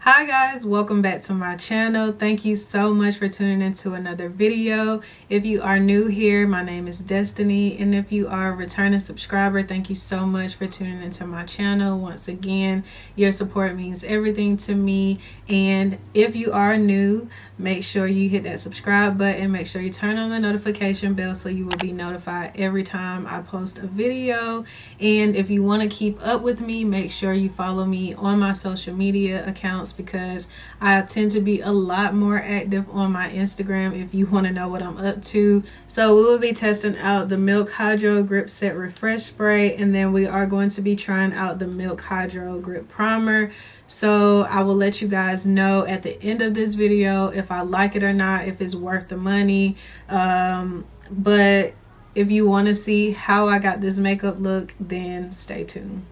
Hi guys, welcome back to my channel. Thank you so much for tuning into another video. If you are new here, my name is Destiny, and if you are a returning subscriber, thank you so much for tuning into my channel. Once again, your support means everything to me, and if you are new, make sure you hit that subscribe button. Make sure you turn on the notification bell so you will be notified every time I post a video. And if you want to keep up with me, make sure you follow me on my social media accounts, because I tend to be a lot more active on my Instagram if you want to know what I'm up to. So we will be testing out the Milk Hydro Grip Set Refresh Spray, and then we are going to be trying out the Milk Hydro Grip Primer. So I will let you guys know at the end of this video if I like it or not, if it's worth the money. But if you want to see how I got this makeup look, then stay tuned.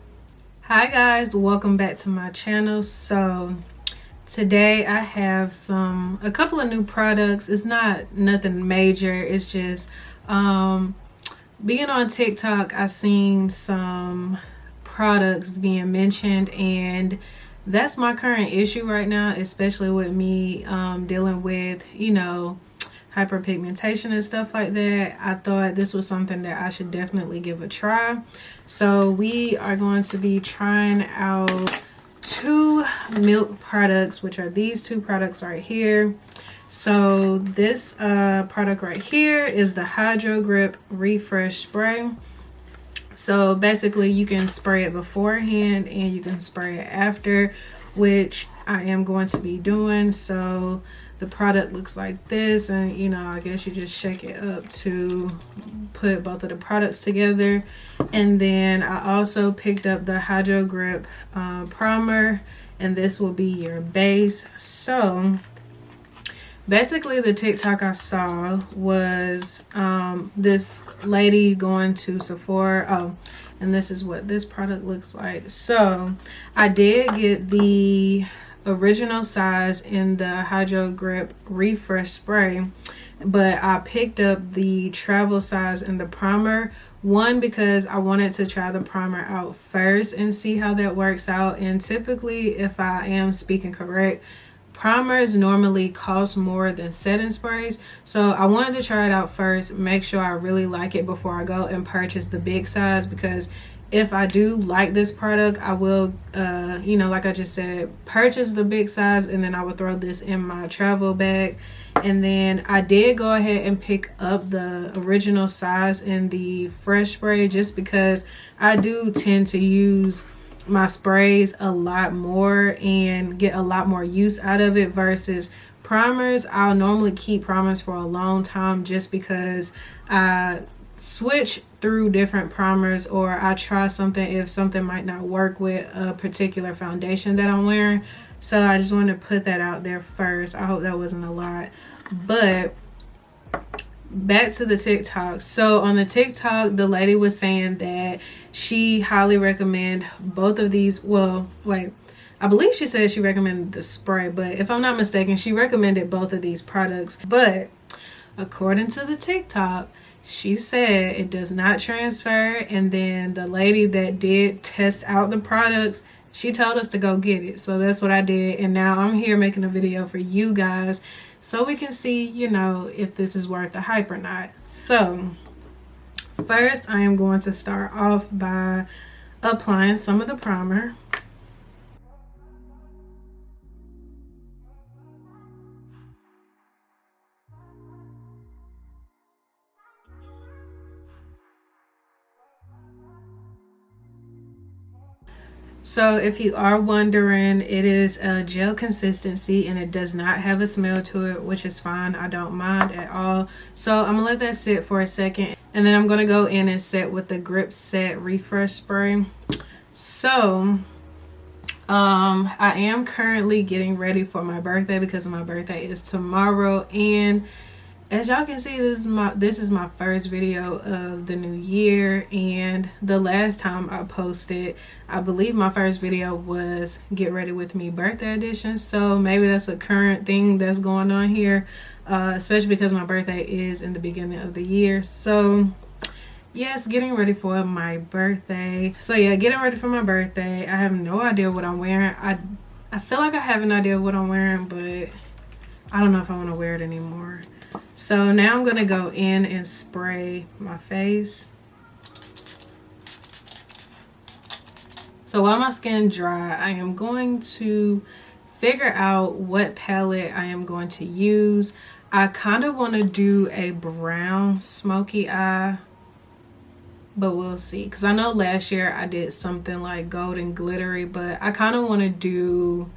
Hi guys, welcome back to my channel. So today I have a couple of new products. It's not nothing major. It's just being on TikTok, I seen some products being mentioned, and that's my current issue right now, especially with me dealing with, you know, hyperpigmentation and stuff like that. I thought this was something that I should definitely give a try. So we are going to be trying out two milk products, which are these two products right here. So this product right here is the Hydro Grip Refresh Spray. So basically you can spray it beforehand and you can spray it after, which I am going to be doing. So the product looks like this, and you know, I guess you just shake it up to put both of the products together. And then I also picked up the Hydro Grip Primer, and this will be your base. So basically the TikTok I saw was this lady going to Sephora. And this is what this product looks like. So I did get the original size in the Hydro Grip Refresh Spray, but I picked up the travel size in the primer. One, because I wanted to try the primer out first and see how that works out. And typically, if I am speaking correct, primers normally cost more than setting sprays. So I wanted to try it out first, make sure I really like it before I go and purchase the big size, because if I do like this product, I will you know, like I just said, purchase the big size, and then I will throw this in my travel bag. And then I did go ahead and pick up the original size in the fresh spray, just because I do tend to use my sprays a lot more and get a lot more use out of it versus primers. I'll normally keep primers for a long time just because I switch through different primers, or I try something if something might not work with a particular foundation that I'm wearing. So I just want to put that out there first. I hope that wasn't a lot. But back to the TikTok. So on the TikTok, the lady was saying that she highly recommend both of these. Well, wait, I believe she said she recommended the spray, but if I'm not mistaken, she recommended both of these products. But according to the TikTok, she said it does not transfer. And then the lady that did test out the products, she told us to go get it. So that's what I did. And now I'm here making a video for you guys so we can see, you know, if this is worth the hype or not. So first, I am going to start off by applying some of the primer. So if you are wondering, it is a gel consistency and it does not have a smell to it, which is fine. I don't mind at all. So I'm gonna let that sit for a second, and then I'm gonna go in and set with the Grip Set Refresh Spray. So I am currently getting ready for my birthday, because my birthday is tomorrow, and as y'all can see, this is my first video of the new year. And the last time I posted, I believe my first video was Get Ready With Me birthday edition. So maybe that's a current thing that's going on here, especially because my birthday is in the beginning of the year. So yes, getting ready for my birthday. So yeah, getting ready for my birthday. I have no idea what I'm wearing. I I feel like I have an idea of what I'm wearing, but I don't know if I want to wear it anymore. So now I'm going to go in and spray my face. So while my skin dry, I am going to figure out what palette I am going to use. I kind of want to do a brown smoky eye, but we'll see. Because I know last year I did something like gold and glittery, but I kind of want to do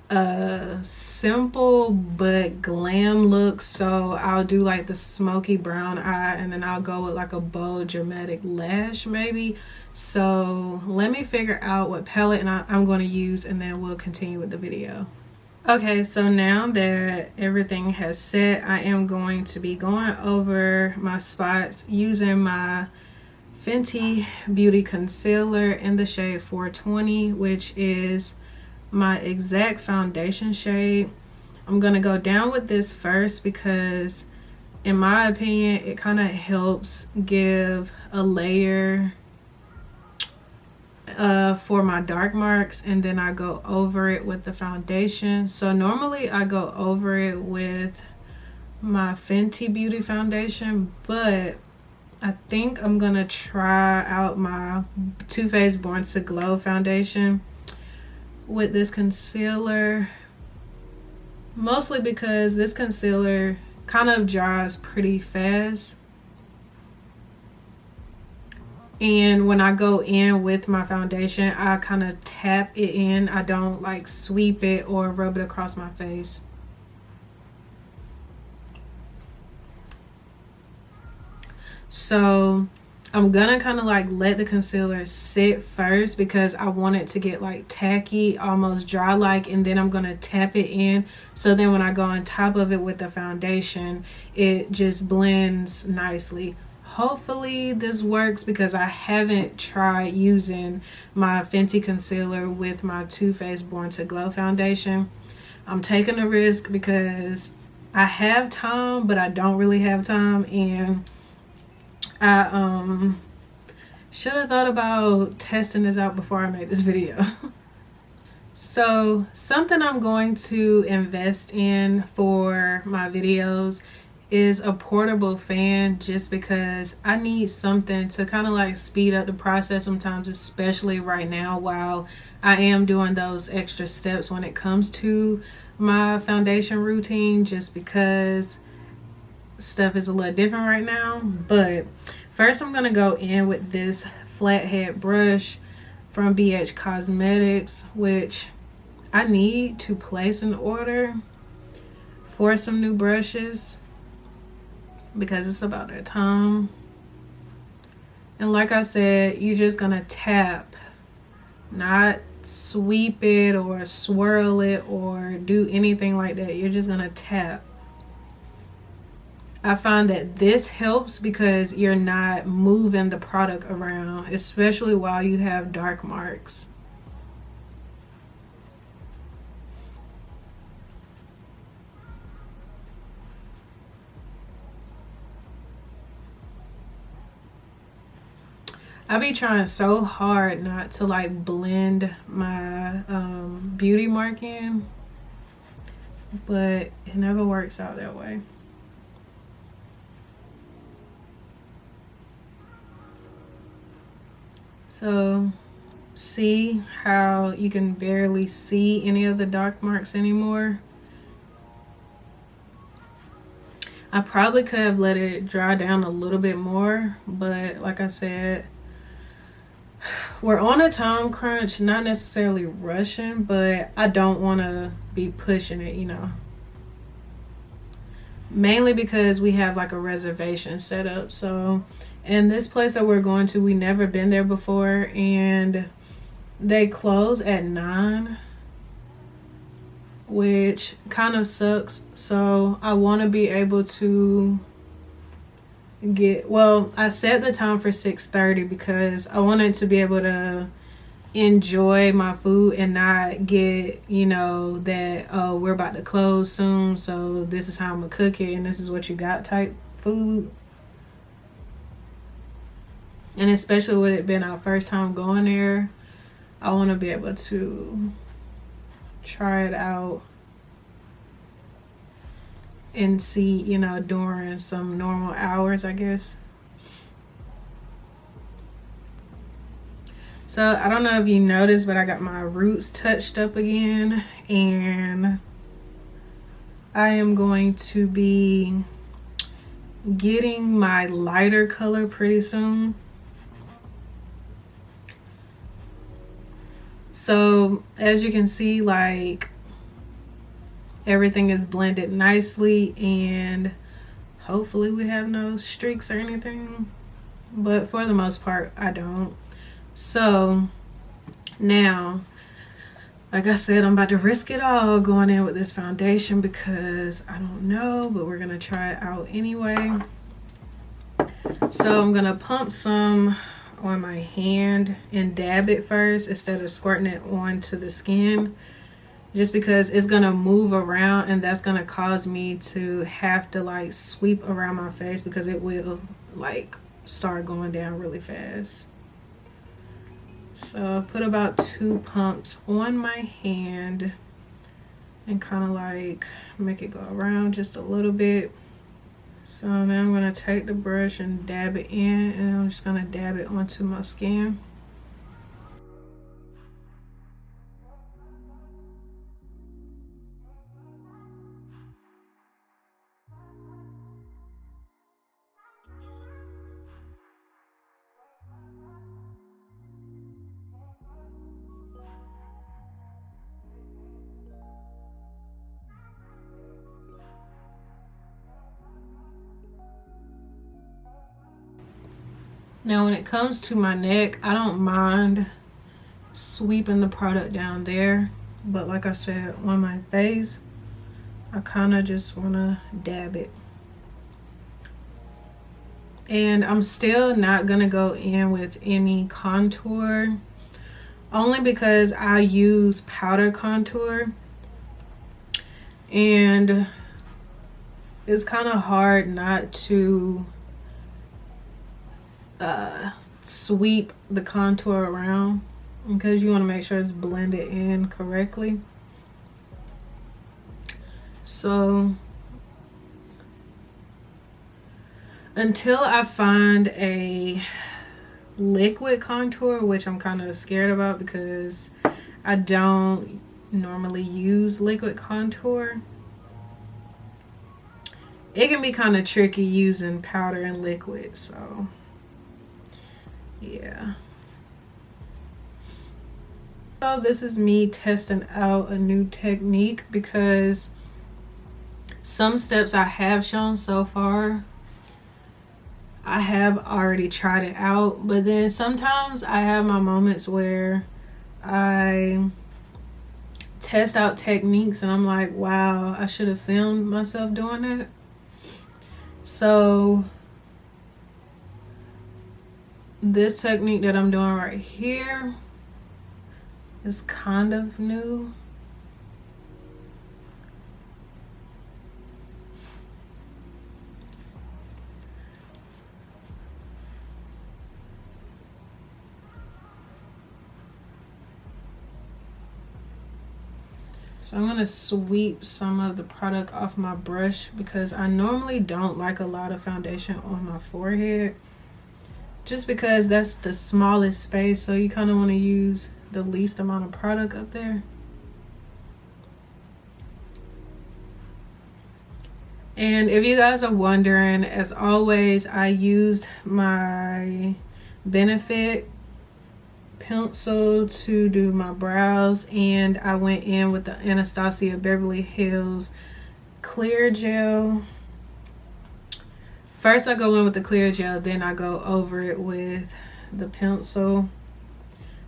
a simple but glam look. So I'll do like the smoky brown eye, and then I'll go with like a bold dramatic lash maybe. So let me figure out what palette I'm going to use, and then we'll continue with the video. Okay, so now that everything has set, I am going to be going over my spots using my Fenty Beauty Concealer in the shade 420, which is my exact foundation shade. I'm going to go down with this first because in my opinion, it kind of helps give a layer for my dark marks, and then I go over it with the foundation. So normally I go over it with my Fenty Beauty foundation, but I think I'm gonna try out my Too Faced Born to Glow foundation with this concealer, mostly because this concealer kind of dries pretty fast. And when I go in with my foundation, I kind of tap it in. I don't like sweep it or rub it across my face. So I'm gonna kind of like let the concealer sit first because I want it to get like tacky, almost dry like, and then I'm gonna tap it in. So then when I go on top of it with the foundation, it just blends nicely. Hopefully this works because I haven't tried using my Fenty concealer with my Too Faced Born to Glow foundation. I'm taking a risk because I have time, but I don't really have time, and I should have thought about testing this out before I made this video. So something I'm going to invest in for my videos is a portable fan, just because I need something to kind of like speed up the process sometimes, especially right now while I am doing those extra steps when it comes to my foundation routine, just because stuff is a little different right now. But first I'm gonna go in with this flathead brush from BH Cosmetics, which I need to place an order for some new brushes because it's about that time. And like I said, you're just gonna tap, not sweep it or swirl it or do anything like that. You're just gonna tap. I find that this helps because you're not moving the product around, especially while you have dark marks. I be trying so hard not to like blend my beauty mark in, but it never works out that way. So see how you can barely see any of the dark marks anymore? I probably could have let it dry down a little bit more, but like I said, we're on a time crunch, not necessarily rushing, but I don't want to be pushing it, you know. Mainly because we have like a reservation set up. So, and this place that we're going to, we never been there before, and they close at 9, which kind of sucks. So I want to be able to I set the time for 6:30 because I wanted to be able to enjoy my food and not get, you know, that, oh, we're about to close soon, so this is how I'm gonna cook it and this is what you got type food. And especially with it being our first time going there, I want to be able to try it out and see, you know, during some normal hours, I guess. So I don't know if you noticed, but I got my roots touched up again, and I am going to be getting my lighter color pretty soon. So as you can see, like, everything is blended nicely, and hopefully we have no streaks or anything, but for the most part I don't. So now, like I said, I'm about to risk it all going in with this foundation because I don't know, but we're gonna try it out anyway. So I'm gonna pump some on my hand and dab it first instead of squirting it onto the skin, just because it's gonna move around, and that's gonna cause me to have to like sweep around my face because it will like start going down really fast. So put about 2 pumps on my hand and kind of like make it go around just a little bit. So now I'm going to take the brush and dab it in, and I'm just going to dab it onto my skin. Now when it comes to my neck, I don't mind sweeping the product down there, but like I said, on my face, I kind of just want to dab it. And I'm still not going to go in with any contour, only because I use powder contour, and it's kind of hard not to sweep the contour around because you want to make sure it's blended in correctly. So until I find a liquid contour, which I'm kind of scared about because I don't normally use liquid contour, it can be kind of tricky using powder and liquid. So yeah. So this is me testing out a new technique because some steps I have shown so far, I have already tried it out, but then sometimes I have my moments where I test out techniques and I'm like, wow, I should have filmed myself doing it. So this technique that I'm doing right here is kind of new. So I'm going to sweep some of the product off my brush because I normally don't like a lot of foundation on my forehead, just because that's the smallest space, so you kind of want to use the least amount of product up there. And if you guys are wondering, as always, I used my Benefit pencil to do my brows, and I went in with the Anastasia Beverly Hills clear gel. First I go in with the clear gel, then I go over it with the pencil,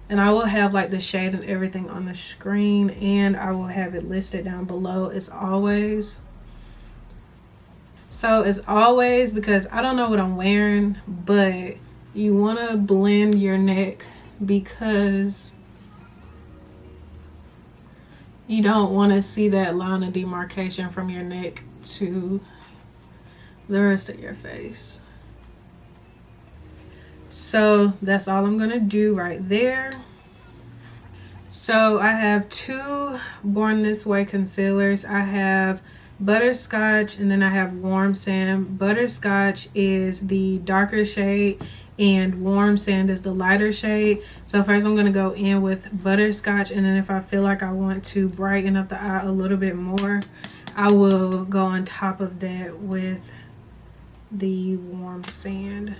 and I will have like the shade and everything on the screen, and I will have it listed down below as always. So as always, because I don't know what I'm wearing, but you want to blend your neck because you don't want to see that line of demarcation from your neck to the rest of your face. So that's all I'm gonna do right there. So I have two Born This Way concealers. I have Butterscotch and then I have Warm Sand. Butterscotch is the darker shade and Warm Sand is the lighter shade. So first I'm going to go in with Butterscotch, and then if I feel like I want to brighten up the eye a little bit more, I will go on top of that with the Warm Sand.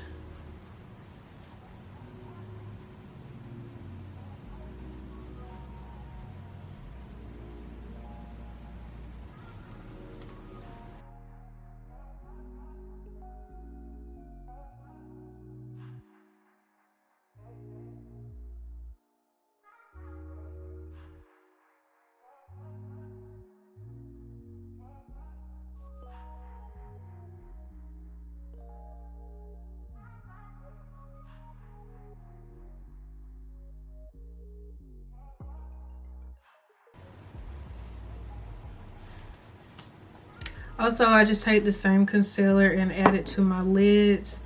Also, I just take the same concealer and add it to my lids.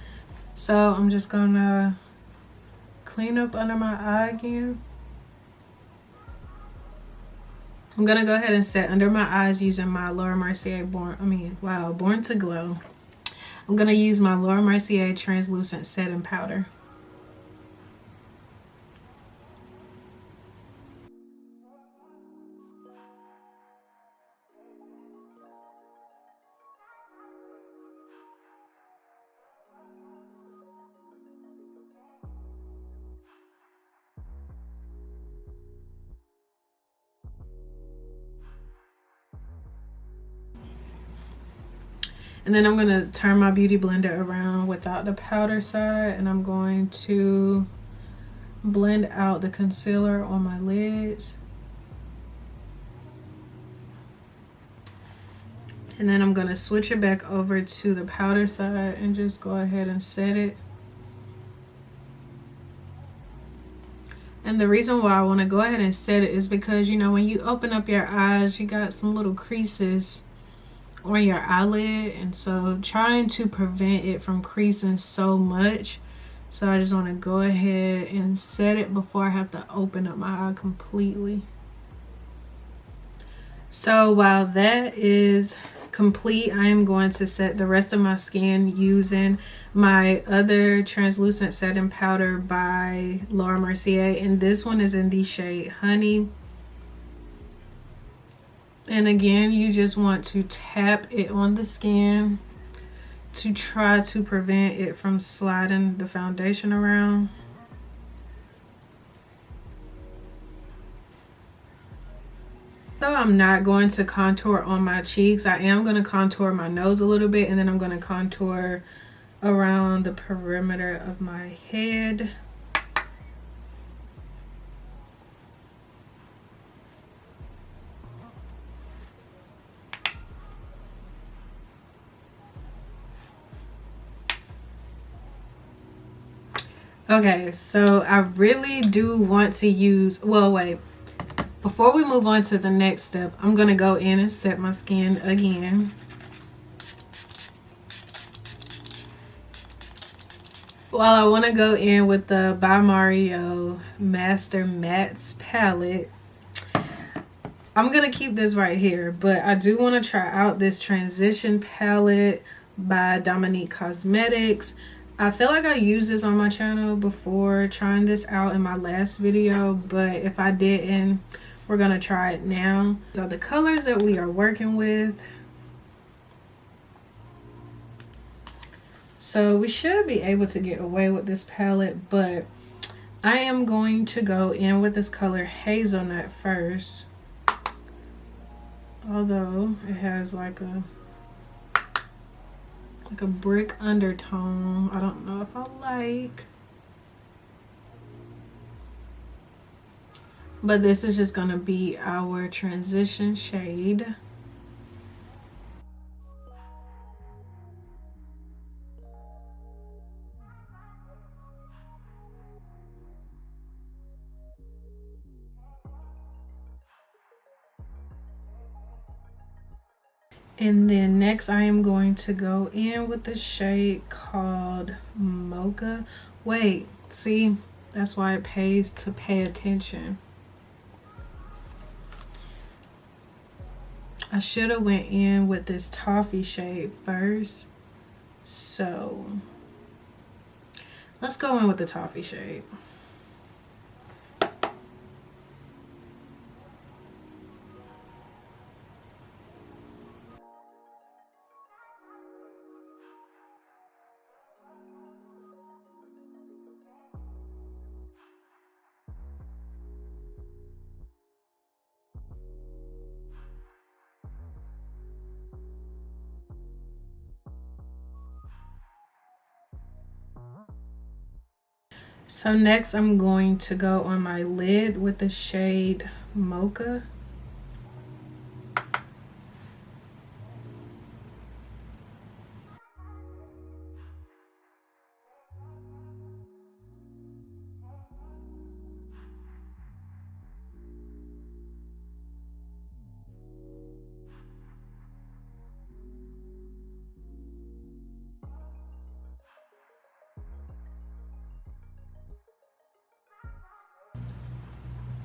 So I'm just gonna clean up under my eye again. I'm gonna go ahead and set under my eyes using my Laura Mercier Born to Glow. I'm gonna use my Laura Mercier translucent setting powder. And then I'm going to turn my beauty blender around without the powder side, and I'm going to blend out the concealer on my lids. And then I'm going to switch it back over to the powder side and just go ahead and set it. And the reason why I want to go ahead and set it is because, you know, when you open up your eyes, you got some little creases on your eyelid, and so trying to prevent it from creasing so much, so I just want to go ahead and set it before I have to open up my eye completely. So while that is complete, I am going to set the rest of my skin using my other translucent setting powder by Laura Mercier, and this one is in the shade Honey. And again, you just want to tap it on the skin to try to prevent it from sliding the foundation around. Though I'm not going to contour on my cheeks, I am going to contour my nose a little bit, and then I'm going to contour around the perimeter of my head. Okay, so I really do want to use, well, wait, before we move on to the next step, I'm going to go in and set my skin again. Well, I want to go in with the By Mario Master Mattes palette. I'm going to keep this right here, but I do want to try out this Transition palette by Dominique Cosmetics. I feel like I used this on my channel before trying this out in my last video, but if I didn't, we're going to try it now. So the colors that we are working with. So we should be able to get away with this palette, but I am going to go in with this color Hazelnut first. Although it has like a brick undertone, I don't know if I like. But this is just gonna be our transition shade. And then next I am going to go in with the shade called Mocha. Wait, see, that's why it pays to pay attention. I should have went in with this toffee shade first. So let's go in with the toffee shade. So next I'm going to go on my lid with the shade Mocha.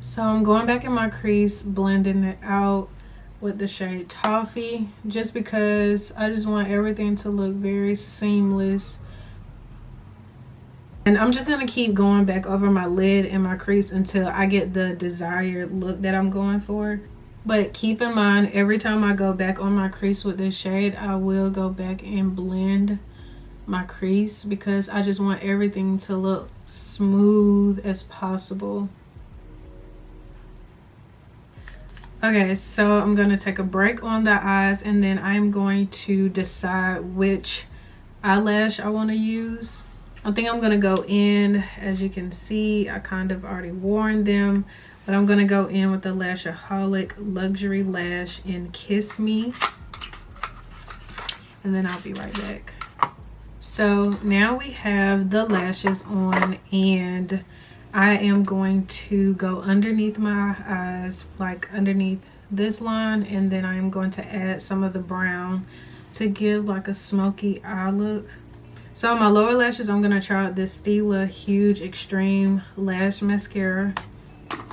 So I'm going back in my crease, blending it out with the shade Toffee, just because I just want everything to look very seamless. And I'm just going to keep going back over my lid and my crease until I get the desired look that I'm going for. But keep in mind, every time I go back on my crease with this shade, I will go back and blend my crease because I just want everything to look smooth as possible. Okay, so I'm going to take a break on the eyes, and then I'm going to decide which eyelash I want to use. I think I'm going to go in, as you can see, I kind of already worn them, but I'm going to go in with the Lashaholic Luxury Lash in Kiss Me, and then I'll be right back. So now we have the lashes on, and I am going to go underneath my eyes, like underneath this line, and then I am going to add some of the brown to give like a smoky eye look. So on my lower lashes, I'm going to try out this Stila Huge Extreme Lash Mascara. And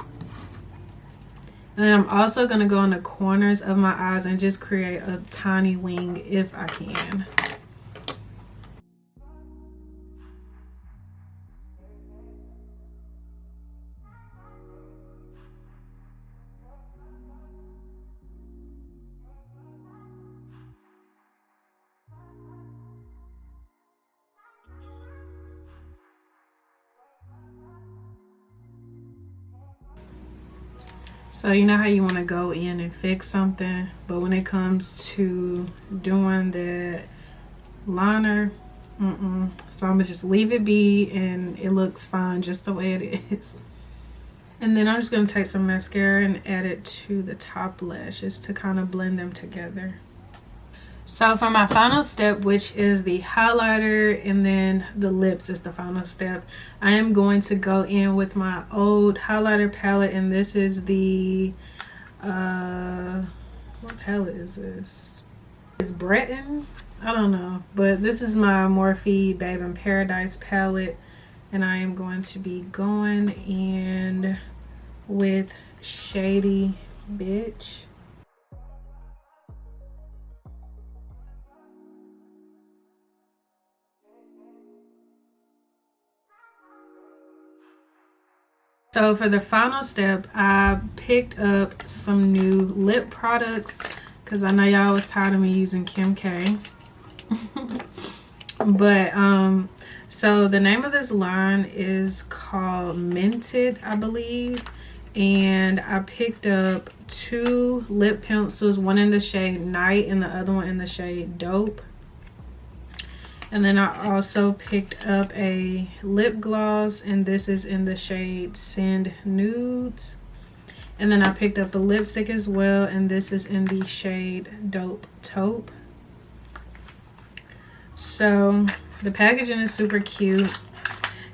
then I'm also going to go on the corners of my eyes and just create a tiny wing if I can. So you know how you want to go in and fix something, but when it comes to doing that liner, so I'm gonna just leave it be, and it looks fine just the way it is. And then I'm just gonna take some mascara and add it to the top lashes to kind of blend them together. So for my final step, which is the highlighter, and then the lips is the final step, I am going to go in with my old highlighter palette, and this is the what palette is this? It's Breton, I don't know, but this is my Morphe Babe in Paradise palette, and I am going to be going in with Shady Bitch. So for the final step, I picked up some new lip products because I know y'all was tired of me using Kim K. But so the name of this line is called Minted, I believe, and I picked up 2 lip pencils, one in the shade Night and the other one in the shade Dope. And then I also picked up a lip gloss, and this is in the shade Send Nudes. And then I picked up a lipstick as well, and this is in the shade Dope Taupe. So the packaging is super cute,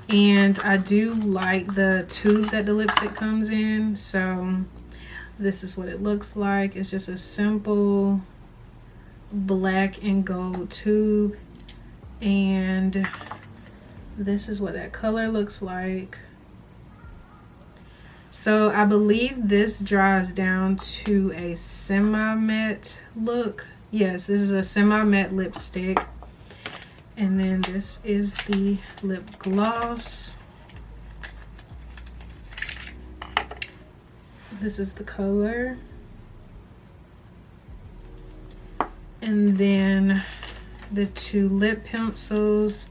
and I do like the tube that the lipstick comes in. So this is what it looks like. It's just a simple black and gold tube. And this is what that color looks like. So I believe this dries down to a semi-matte look. Yes, this is a semi-matte lipstick. And then this is the lip gloss. This is the color. And then the two lip pencils.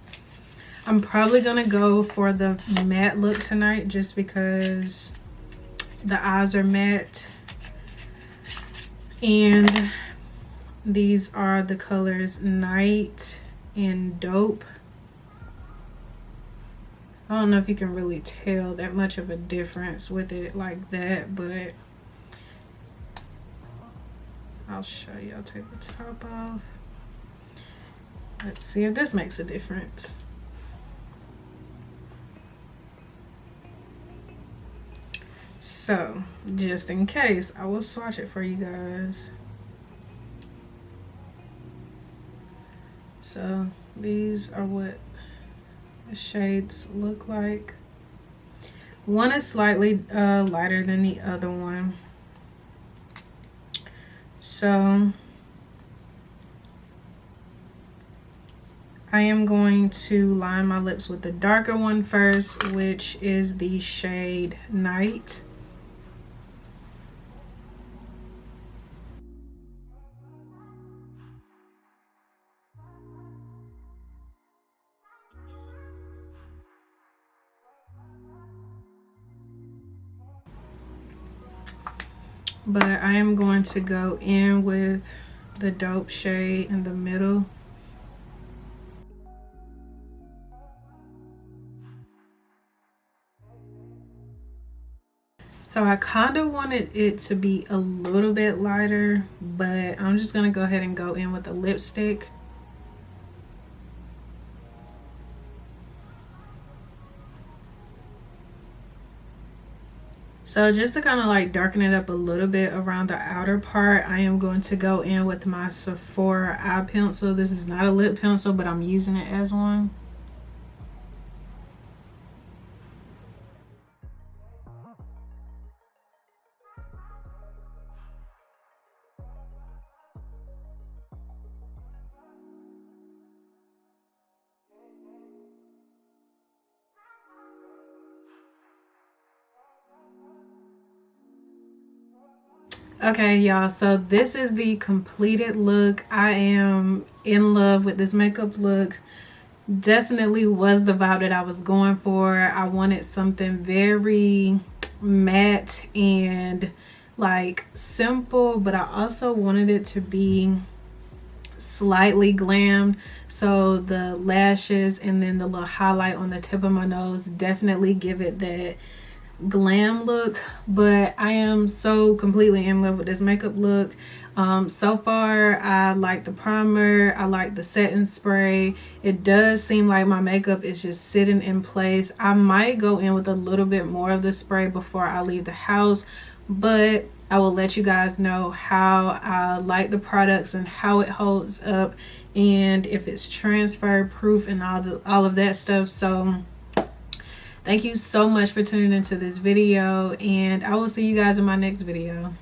I'm probably gonna go for the matte look tonight just because the eyes are matte. And these are the colors Night and Dope. I don't know if you can really tell that much of a difference with it like that, but I'll show you. I'll take the top off. Let's see if this makes a difference. So, just in case, I will swatch it for you guys. So, these are what the shades look like. One is slightly lighter than the other one. So, I am going to line my lips with the darker one first, which is the shade Night. But I am going to go in with the Dope shade in the middle. So I kind of wanted it to be a little bit lighter, but I'm just gonna go ahead and go in with the lipstick. So just to kind of like darken it up a little bit around the outer part, I am going to go in with my Sephora eye pencil. This is not a lip pencil, but I'm using it as one. Okay, y'all, so this is the completed look. I am in love with this makeup look. Definitely was the vibe that I was going for. I wanted something very matte and like simple, but I also wanted it to be slightly glammed. So the lashes and then the little highlight on the tip of my nose definitely give it that glam look. But I am so completely in love with this makeup look. So far I like the primer, I like the setting spray. It does seem like my makeup is just sitting in place. I might go in with a little bit more of the spray before I leave the house, but I will let you guys know how I like the products and how it holds up and if it's transfer proof and all of that stuff. So thank you so much for tuning into this video, and I will see you guys in my next video.